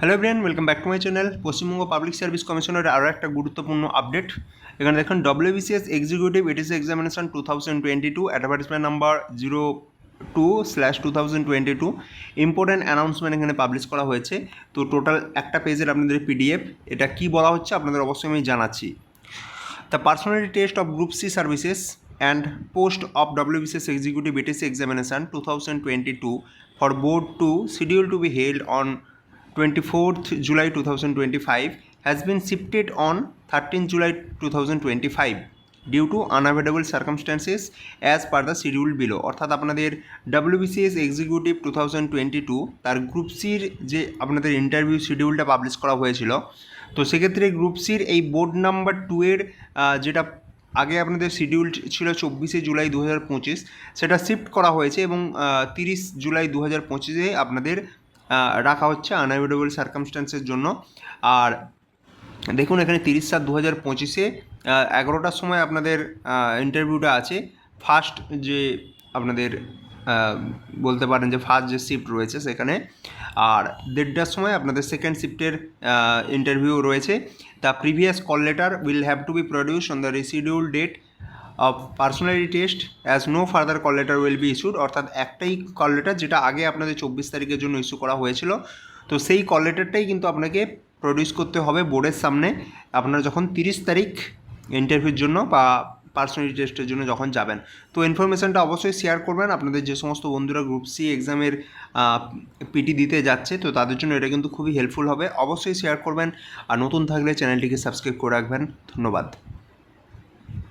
Hello everyone, welcome back to my channel. Paschimbanga public service কমিশনের আরও একটা গুরুত্বপূর্ণ আপডেট। এখানে দেখুন WBCS executive ATC examination 2022 advertisement number 02/2022 important announcement এখানে পাবলিশ করা হয়েছে। তো টোটাল একটা পেজের আপনাদের পিডিএফ। এটা কি বলা হচ্ছে আপনাদের অবশ্যই আমি জানাচ্ছি। The personality test of group C services and post of WBCS Executive BTC Examination 2022 for Board 2 scheduled to be held on 24th July 2025 has been shifted on 13th July 2025 due to unavoidable circumstances as per the schedule below। অর্থাৎ আপনাদের WBCS Executive 2022 তার group সির যে আপনাদের interview শিডিউলটা publish করা হয়েছিল, তো সেক্ষেত্রে group সির এই বোর্ড নাম্বার 2 এর যেটা আগে আপনাদের শিডিউল ছিল 24শে জুলাই 2025, সেটা শিফট করা হয়েছে এবং 30 জুলাই 2025-এ আপনাদের রাখা হচ্ছে আনঅ্যাভয়েডেবল সার্কামস্ট্যান্সের জন্য। আর দেখুন এখানে 30/7/2025-এ 11টার সময় আপনাদের ইন্টারভিউটা আছে। ফার্স্ট যে আপনাদের বলতে পারেন যে ফার্স্ট যে শিফট রয়েছে সেখানে, আর 1:30টার সময় আপনাদের সেকেন্ড শিফটের ইন্টারভিউ রয়েছে। The previous call letter will have to be produce on the reschedule date of personality test as no further call letter will be issued. অর্থাৎ একটাই কল লেটার যেটা আগে আপনাদের 24 তারিখের জন্য ইস্যু করা হয়েছিল, তো সেই কল লেটারটাই কিন্তু আপনাকে প্রডিউস করতে হবে বোর্ডের সামনে আপনারা যখন 30 তারিখ ইন্টারভিউর জন্য বা পার্সোনালিটি টেস্টের জন্য যখন যাবেন। তো ইনফরমেশানটা অবশ্যই শেয়ার করবেন আপনাদের যে সমস্ত বন্ধুরা গ্রুপ সি এক্সামের পিটি দিতে যাচ্ছে, তো তাদের জন্য এটা কিন্তু খুবই হেল্পফুল হবে। অবশ্যই শেয়ার করবেন আর নতুন থাকলে চ্যানেলটিকে সাবস্ক্রাইব করে রাখবেন। ধন্যবাদ।